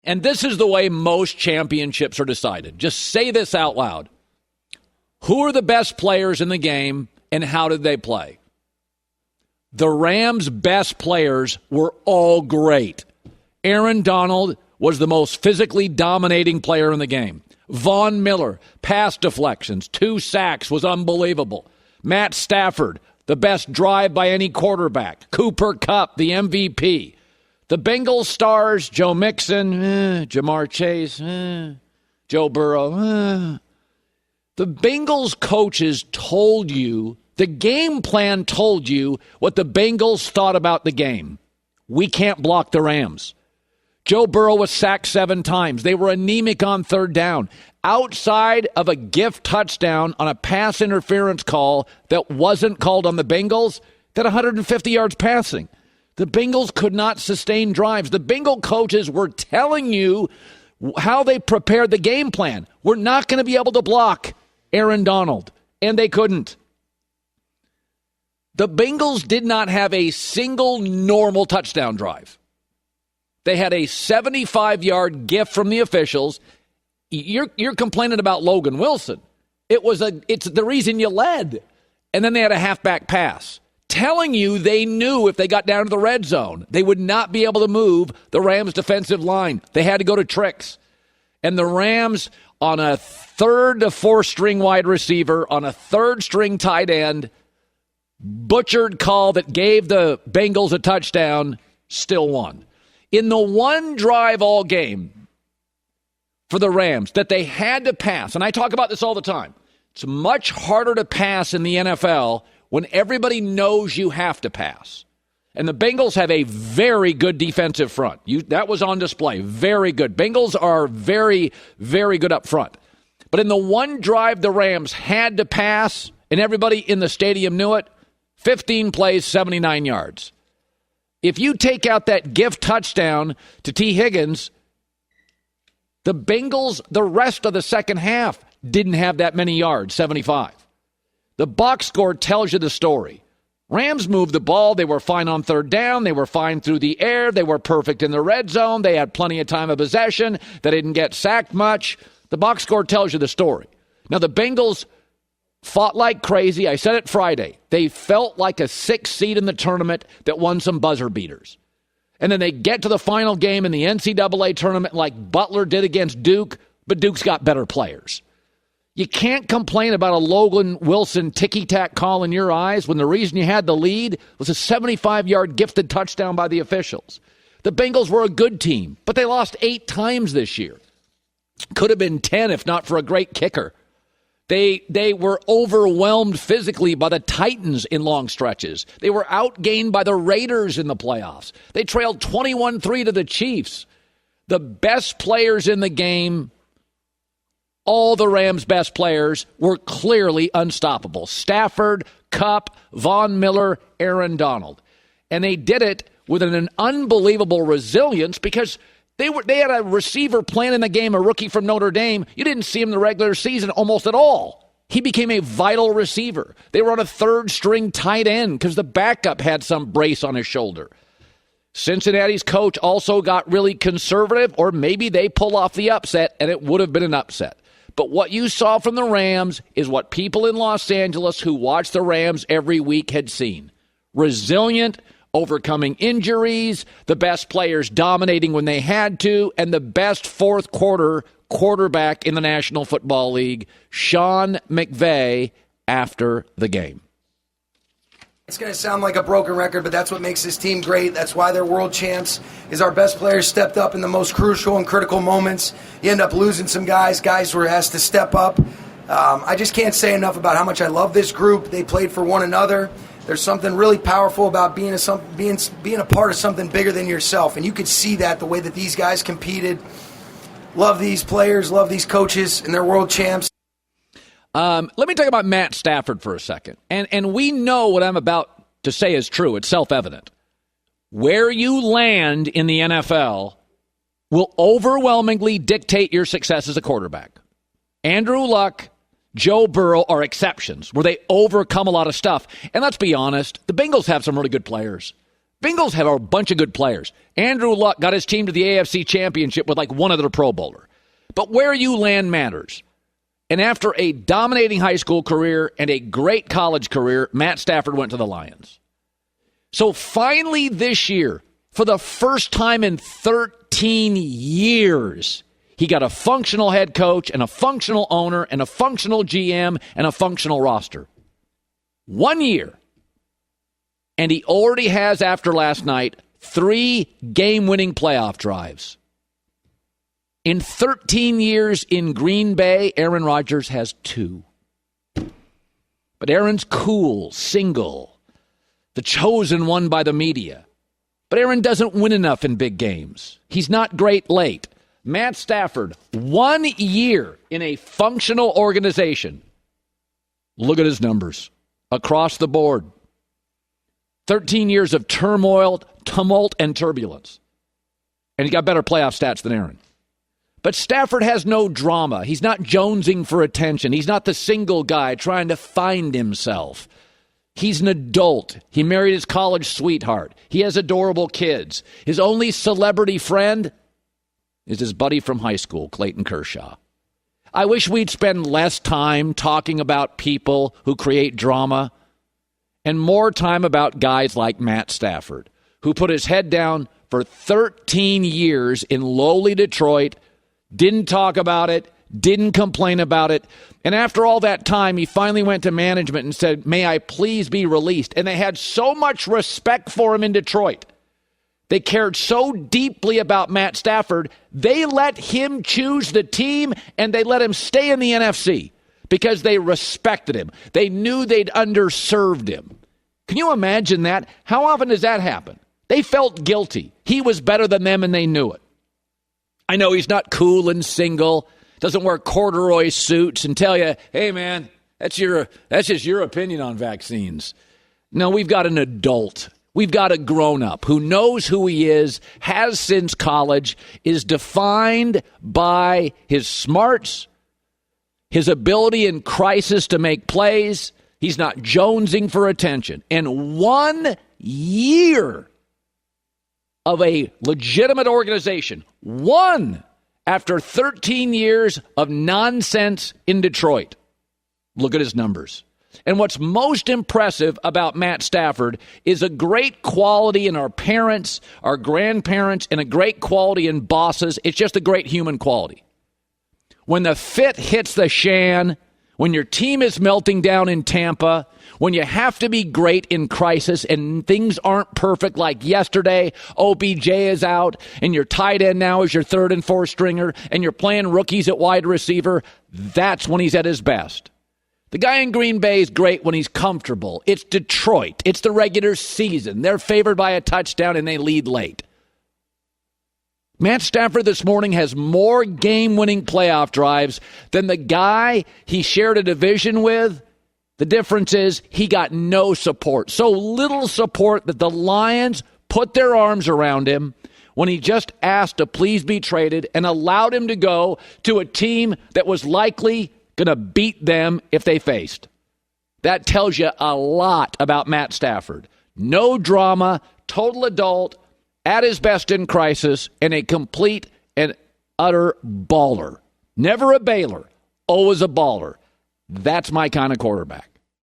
And this is the way most championships are decided. Just say this out loud. Who are the best players in the game, and how did they play? The Rams' best players were all great. Aaron Donald was the most physically dominating player in the game. Von Miller, pass deflections, 2 sacks, was unbelievable. Matt Stafford, the best drive by any quarterback. Cooper Kupp, the MVP. The Bengals stars, Joe Mixon, Jamar Chase, Joe Burrow. The Bengals coaches told you, the game plan told you what the Bengals thought about the game. We can't block the Rams. Joe Burrow was sacked 7 times. They were anemic on 3rd down. Outside of a gift touchdown on a pass interference call that wasn't called on the Bengals, that 150 yards passing. The Bengals could not sustain drives. The Bengal coaches were telling you how they prepared the game plan. We're not going to be able to block Aaron Donald, and they couldn't. The Bengals did not have a single normal touchdown drive. They had a 75-yard gift from the officials. You're complaining about Logan Wilson. It's the reason you led. And then they had a halfback pass, telling you they knew if they got down to the red zone, they would not be able to move the Rams' defensive line. They had to go to tricks. And the Rams, on a 3rd to 4th string wide receiver, on a 3rd string tight end, butchered call that gave the Bengals a touchdown, still won. In the one drive all game for the Rams that they had to pass, and I talk about this all the time, it's much harder to pass in the NFL when everybody knows you have to pass. And the Bengals have a very good defensive front. That was on display. Very good. Bengals are very, very good up front. But in the one drive the Rams had to pass, and everybody in the stadium knew it, 15 plays, 79 yards. If you take out that gift touchdown to T. Higgins, the Bengals, the rest of the second half, didn't have that many yards, 75. The box score tells you the story. Rams moved the ball. They were fine on 3rd down. They were fine through the air. They were perfect in the red zone. They had plenty of time of possession. They didn't get sacked much. The box score tells you the story. Now, the Bengals fought like crazy. I said it Friday. They felt like a 6th seed in the tournament that won some buzzer beaters. And then they get to the final game in the NCAA tournament like Butler did against Duke, but Duke's got better players. You can't complain about a Logan Wilson ticky-tack call in your eyes when the reason you had the lead was a 75-yard gifted touchdown by the officials. The Bengals were a good team, but they lost 8 times this year. Could have been 10 if not for a great kicker. They were overwhelmed physically by the Titans in long stretches. They were outgained by the Raiders in the playoffs. They trailed 21-3 to the Chiefs. The best players in the game, all the Rams' best players, were clearly unstoppable. Stafford, Kupp, Von Miller, Aaron Donald. And they did it with an unbelievable resilience because they had a receiver playing in the game, a rookie from Notre Dame. You didn't see him in the regular season almost at all. He became a vital receiver. They were on a 3rd string tight end because the backup had some brace on his shoulder. Cincinnati's coach also got really conservative, or maybe they pull off the upset, and it would have been an upset. But what you saw from the Rams is what people in Los Angeles who watch the Rams every week had seen. Resilient, overcoming injuries, the best players dominating when they had to, and the best 4th quarter quarterback in the National Football League, Sean McVay, after the game. It's going to sound like a broken record, but that's what makes this team great. That's why they're world champs, is our best players stepped up in the most crucial and critical moments. You end up losing some guys who are asked to step up. I just can't say enough about how much I love this group. They played for one another. There's something really powerful about being a part of something bigger than yourself, and you could see that the way that these guys competed. Love these players, love these coaches, and they're world champs. Let me talk about Matt Stafford for a second. And we know what I'm about to say is true. It's self-evident. Where you land in the NFL will overwhelmingly dictate your success as a quarterback. Andrew Luck, Joe Burrow are exceptions where they overcome a lot of stuff. And let's be honest, the Bengals have some really good players. Bengals have a bunch of good players. Andrew Luck got his team to the AFC Championship with like one other Pro Bowler. But where you land matters. And after a dominating high school career and a great college career, Matt Stafford went to the Lions. So finally this year, for the first time in 13 years, he got a functional head coach and a functional owner and a functional GM and a functional roster. 1 year. And he already has, after last night, 3 game-winning playoff drives. In 13 years in Green Bay, Aaron Rodgers has 2. But Aaron's cool, single, the chosen one by the media. But Aaron doesn't win enough in big games. He's not great late. Matt Stafford, 1 year in a functional organization. Look at his numbers across the board. 13 years of turmoil, tumult, and turbulence. And he got better playoff stats than Aaron. But Stafford has no drama. He's not jonesing for attention. He's not the single guy trying to find himself. He's an adult. He married his college sweetheart. He has adorable kids. His only celebrity friend is his buddy from high school, Clayton Kershaw. I wish we'd spend less time talking about people who create drama and more time about guys like Matt Stafford, who put his head down for 13 years in lowly Detroit, didn't talk about it, didn't complain about it. And after all that time, he finally went to management and said, "May I please be released?" And they had so much respect for him in Detroit. They cared so deeply about Matt Stafford, they let him choose the team and they let him stay in the NFC because they respected him. They knew they'd underserved him. Can you imagine that? How often does that happen? They felt guilty. He was better than them and they knew it. I know he's not cool and single, doesn't wear corduroy suits and tell you, "Hey man, that's just your opinion on vaccines." No, we've got an adult. We've got a grown-up who knows who he is, has since college, is defined by his smarts, his ability in crisis to make plays. He's not jonesing for attention. And 1 year of a legitimate organization, one after 13 years of nonsense in Detroit. Look at his numbers. And what's most impressive about Matt Stafford is a great quality in our parents, our grandparents, and a great quality in bosses. It's just a great human quality. When the fit hits the shan, when your team is melting down in Tampa, when you have to be great in crisis and things aren't perfect like yesterday, OBJ is out and your tight end now is your third and fourth stringer and you're playing rookies at wide receiver, that's when he's at his best. The guy in Green Bay is great when he's comfortable. It's Detroit. It's the regular season. They're favored by a touchdown and they lead late. Matt Stafford this morning has more game-winning playoff drives than the guy he shared a division with. The difference is he got no support. So little support that the Lions put their arms around him when he just asked to please be traded and allowed him to go to a team that was likely going to beat them if they faced. That tells you a lot about Matt Stafford. No drama, total adult, at his best in crisis, and a complete and utter baller. Never a bailer, always a baller. That's my kind of quarterback.